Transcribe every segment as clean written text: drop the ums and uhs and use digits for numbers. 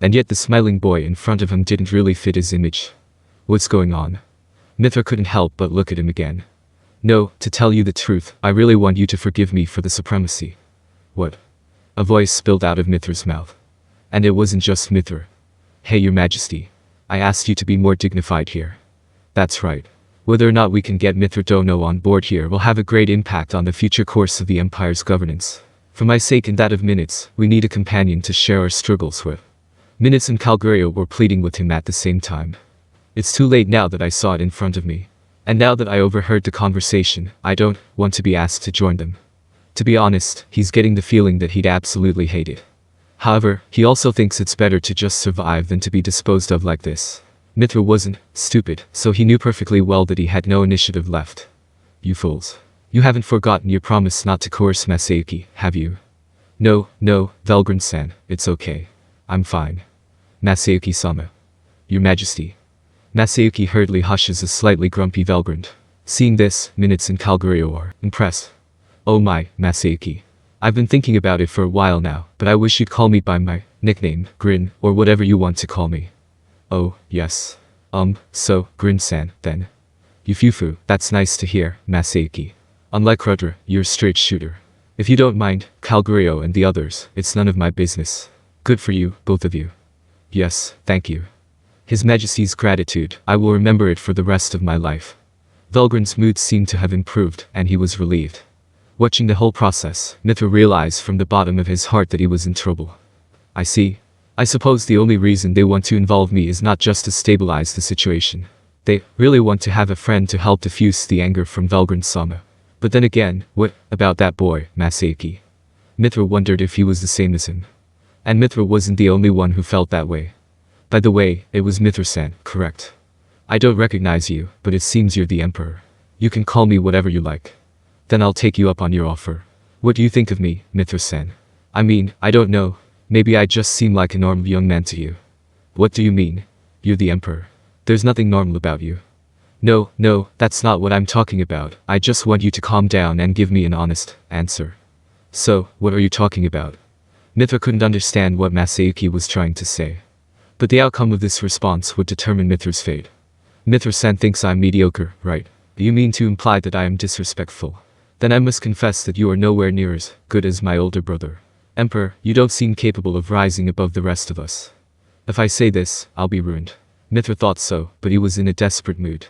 And yet the smiling boy in front of him didn't really fit his image. What's going on? Mithra couldn't help but look at him again. No, to tell you the truth, I really want you to forgive me for the supremacy. What? A voice spilled out of Mithra's mouth. And it wasn't just Mithra. Hey, Your Majesty. I asked you to be more dignified here. That's right. Whether or not we can get Mithra Dono on board here will have a great impact on the future course of the Empire's governance. For my sake and that of Minutes, we need a companion to share our struggles with. Minutes and Calgurio were pleading with him at the same time. It's too late now that I saw it in front of me. And now that I overheard the conversation, I don't want to be asked to join them. To be honest, he's getting the feeling that he'd absolutely hate it. However, he also thinks it's better to just survive than to be disposed of like this. Mithra wasn't stupid, so he knew perfectly well that he had no initiative left. You fools. You haven't forgotten your promise not to coerce Masayuki, have you? No, Velgrynd-san, it's okay. I'm fine. Masayuki-sama. Your Majesty. Masayuki hurriedly hushes a slightly grumpy Velgrynd. Seeing this, Minutes and Calgurio are impressed. Oh my, Masayuki. I've been thinking about it for a while now, but I wish you'd call me by my nickname, Grin, or whatever you want to call me. Oh, yes. So, Grin-san, then. Yufufu, that's nice to hear, Masayuki. Unlike Rudra, you're a straight shooter. If you don't mind, Calgurio and the others, it's none of my business. Good for you, both of you. Yes, thank you. His Majesty's gratitude, I will remember it for the rest of my life. Velgrynd's mood seemed to have improved, and he was relieved. Watching the whole process, Mithra realized from the bottom of his heart that he was in trouble. I see. I suppose the only reason they want to involve me is not just to stabilize the situation. They really want to have a friend to help diffuse the anger from Velgrynd-sama. But then again, what about that boy, Masayuki? Mithra wondered if he was the same as him. And Mithra wasn't the only one who felt that way. By the way, it was Mithra-san, correct? I don't recognize you, but it seems you're the Emperor. You can call me whatever you like. Then I'll take you up on your offer. What do you think of me, Mithra-san? I mean, I don't know. Maybe I just seem like a normal young man to you. What do you mean? You're the Emperor. There's nothing normal about you. No, that's not what I'm talking about. I just want you to calm down and give me an honest answer. So, what are you talking about? Mithra couldn't understand what Masayuki was trying to say. But the outcome of this response would determine Mithra's fate. Mithra-san thinks I'm mediocre, right? You mean to imply that I am disrespectful? Then I must confess that you are nowhere near as good as my older brother. Emperor, you don't seem capable of rising above the rest of us. If I say this, I'll be ruined. Mithra thought so, but he was in a desperate mood.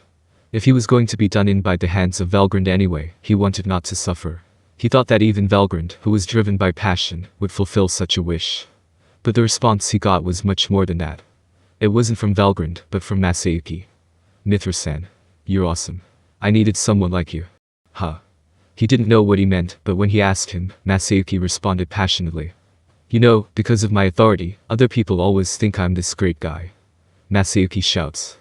If he was going to be done in by the hands of Velgrynd anyway, he wanted not to suffer. He thought that even Velgrynd, who was driven by passion, would fulfill such a wish. But the response he got was much more than that. It wasn't from Velgrynd, but from Masayuki. Mithra-san. You're awesome. I needed someone like you. Huh. He didn't know what he meant, but when he asked him, Masayuki responded passionately. You know, because of my authority, other people always think I'm this great guy. Masayuki shouts.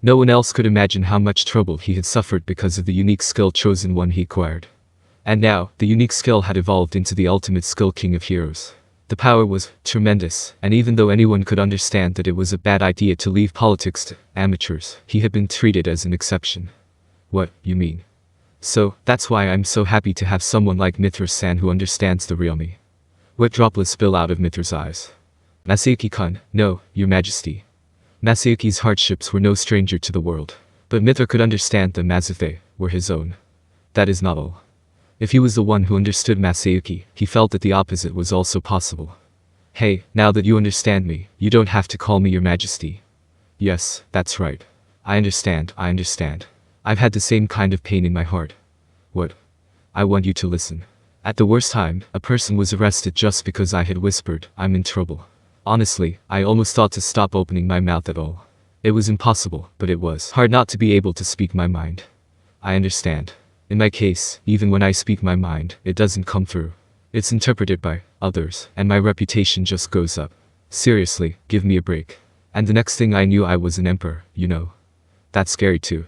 No one else could imagine how much trouble he had suffered because of the unique skill chosen one he acquired. And now, the unique skill had evolved into the ultimate skill king of heroes. The power was tremendous, and even though anyone could understand that it was a bad idea to leave politics to amateurs, he had been treated as an exception. What, you mean? So, that's why I'm so happy to have someone like Mithra-san who understands the real me. Wet droplets spill out of Mithra's eyes. Masayuki-kun, no, Your Majesty. Masayuki's hardships were no stranger to the world. But Mithra could understand that Mazayuki were his own. That is not all. If he was the one who understood Masayuki, he felt that the opposite was also possible. Hey, now that you understand me, you don't have to call me Your Majesty. Yes, that's right. I understand. I've had the same kind of pain in my heart. What? I want you to listen. At the worst time, a person was arrested just because I had whispered, I'm in trouble. Honestly, I almost thought to stop opening my mouth at all. It was impossible, but it was hard not to be able to speak my mind. I understand. In my case, even when I speak my mind, it doesn't come through. It's interpreted by others, and my reputation just goes up. Seriously, give me a break. And the next thing I knew I was an emperor, you know. That's scary too.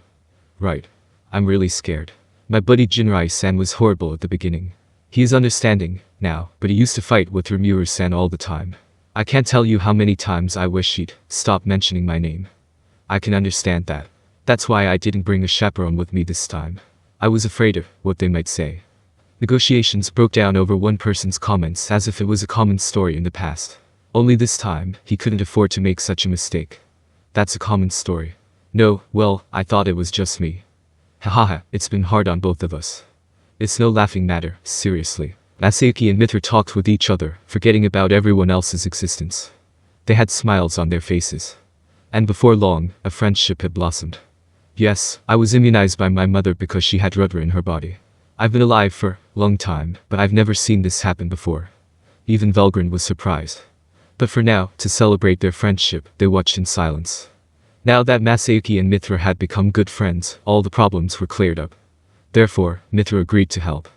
Right. I'm really scared. My buddy Jinrai-san was horrible at the beginning. He is understanding now, but he used to fight with Rimuru-san all the time. I can't tell you how many times I wish he'd stop mentioning my name. I can understand that. That's why I didn't bring a chaperone with me this time. I was afraid of what they might say. Negotiations broke down over one person's comments as if it was a common story in the past. Only this time, he couldn't afford to make such a mistake. That's a common story. No, well, I thought it was just me. Hahaha, it's been hard on both of us. It's no laughing matter, seriously. Masayuki and Mithra talked with each other, forgetting about everyone else's existence. They had smiles on their faces. And before long, a friendship had blossomed. Yes, I was immunized by my mother because she had Rudra in her body. I've been alive for a long time, but I've never seen this happen before. Even Velgrynd was surprised. But for now, to celebrate their friendship, they watched in silence. Now that Masayuki and Mithra had become good friends, all the problems were cleared up. Therefore, Mithra agreed to help.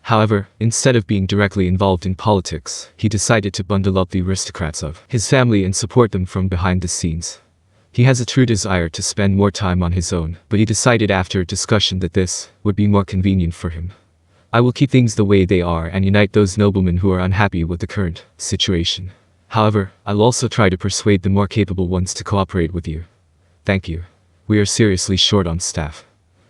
However, instead of being directly involved in politics, he decided to bundle up the aristocrats of his family and support them from behind the scenes. He has a true desire to spend more time on his own, but he decided after a discussion that this would be more convenient for him. I will keep things the way they are and unite those noblemen who are unhappy with the current situation. However, I'll also try to persuade the more capable ones to cooperate with you. Thank you. We are seriously short on staff.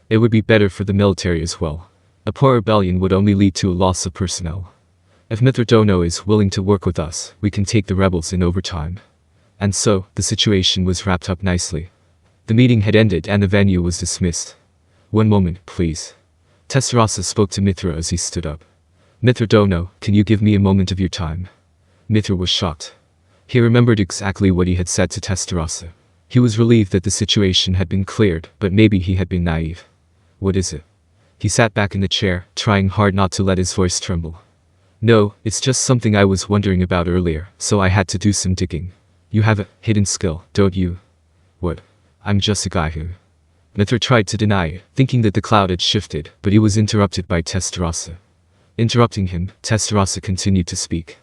It would be better for the military as well. A poor rebellion would only lead to a loss of personnel. If Mithra Dono is willing to work with us, we can take the rebels in over time. And so, the situation was wrapped up nicely. The meeting had ended and the venue was dismissed. One moment, please. Tensura spoke to Mithra as he stood up. Mithra Dono, can you give me a moment of your time? Mithra was shocked. He remembered exactly what he had said to Tensura. He was relieved that the situation had been cleared, but maybe he had been naive. What is it? He sat back in the chair, trying hard not to let his voice tremble. No, it's just something I was wondering about earlier, so I had to do some digging. You have a hidden skill, don't you? What? I'm just a guy who... Mithra tried to deny it, thinking that the cloud had shifted, but he was interrupted by Tensura. Interrupting him, Tensura continued to speak.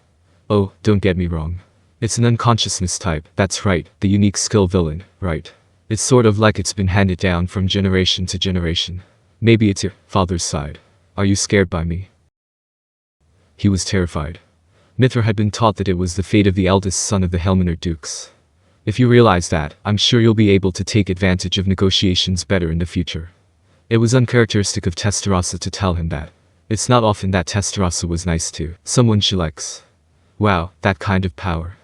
Oh, don't get me wrong. It's an unconsciousness type, that's right, the unique skill villain, right? It's sort of like it's been handed down from generation to generation. Maybe it's your father's side. Are you scared by me? He was terrified. Mithra had been taught that it was the fate of the eldest son of the Helminer dukes. If you realize that, I'm sure you'll be able to take advantage of negotiations better in the future. It was uncharacteristic of Tensura to tell him that. It's not often that Tensura was nice to someone she likes. Wow, that kind of power.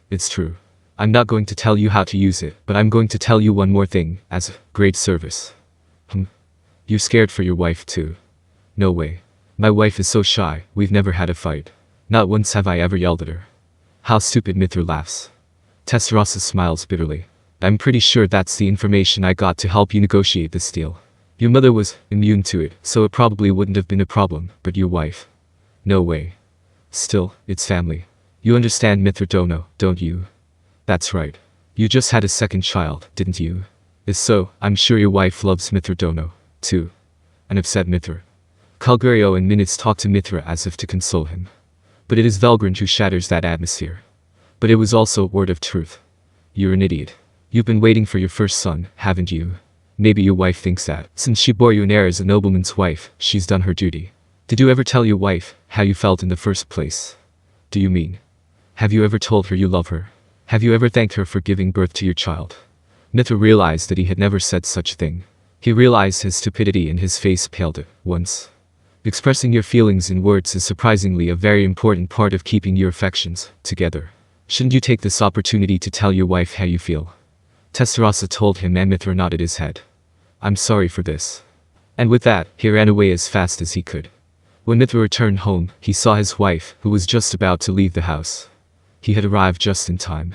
It's true. I'm not going to tell you how to use it, but I'm going to tell you one more thing, as a great service. You're scared for your wife too. No way. My wife is so shy, we've never had a fight. Not once have I ever yelled at her. How stupid, Mithra laughs. Tensura smiles bitterly. I'm pretty sure that's the information I got to help you negotiate this deal. Your mother was immune to it, so it probably wouldn't have been a problem, but your wife? No way. Still, it's family. You understand Mithra Dono, don't you? That's right. You just had a second child, didn't you? If so, I'm sure your wife loves Mithra Dono, too. An upset Mithra. Calgurio and Minutes talk to Mithra as if to console him. But it is Velgrynd who shatters that atmosphere. But it was also a word of truth. You're an idiot. You've been waiting for your first son, haven't you? Maybe your wife thinks that, since she bore you an heir as a nobleman's wife, she's done her duty. Did you ever tell your wife how you felt in the first place? Do you mean? Have you ever told her you love her? Have you ever thanked her for giving birth to your child? Mithra realized that he had never said such a thing. He realized his stupidity and his face paled at once. Expressing your feelings in words is surprisingly a very important part of keeping your affections together. Shouldn't you take this opportunity to tell your wife how you feel? Tensura told him, and Mithra nodded his head. I'm sorry for this. And with that, he ran away as fast as he could. When Mithra returned home, he saw his wife, who was just about to leave the house. He had arrived just in time.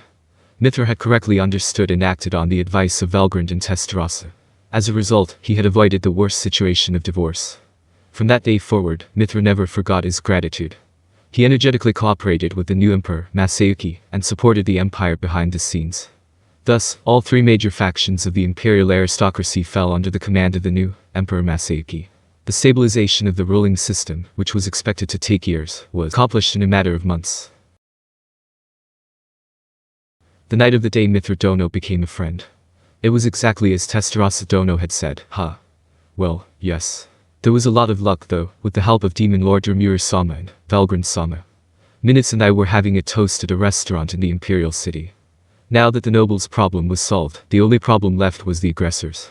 Mithra had correctly understood and acted on the advice of Velgrynd and Tensura. As a result, he had avoided the worst situation of divorce. From that day forward, Mithra never forgot his gratitude. He energetically cooperated with the new emperor, Masayuki, and supported the empire behind the scenes. Thus, all three major factions of the imperial aristocracy fell under the command of the new emperor Masayuki. The stabilization of the ruling system, which was expected to take years, was accomplished in a matter of months. The night of the day Mithra Dono became a friend. It was exactly as Tensura Dono had said, Well, yes. There was a lot of luck though, with the help of Demon Lord Rimuru-sama and Velgrynd-sama. Minutes and I were having a toast at a restaurant in the Imperial City. Now that the nobles' problem was solved, the only problem left was the aggressors.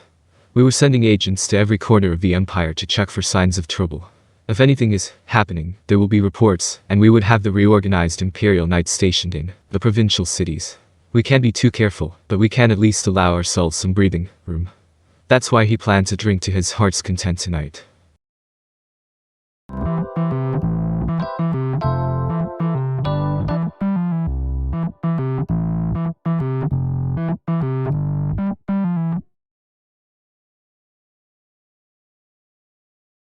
We were sending agents to every corner of the empire to check for signs of trouble. If anything is happening, there will be reports, and we would have the reorganized Imperial Knights stationed in the provincial cities. We can't be too careful, but we can at least allow ourselves some breathing room. That's why he planned to drink to his heart's content tonight.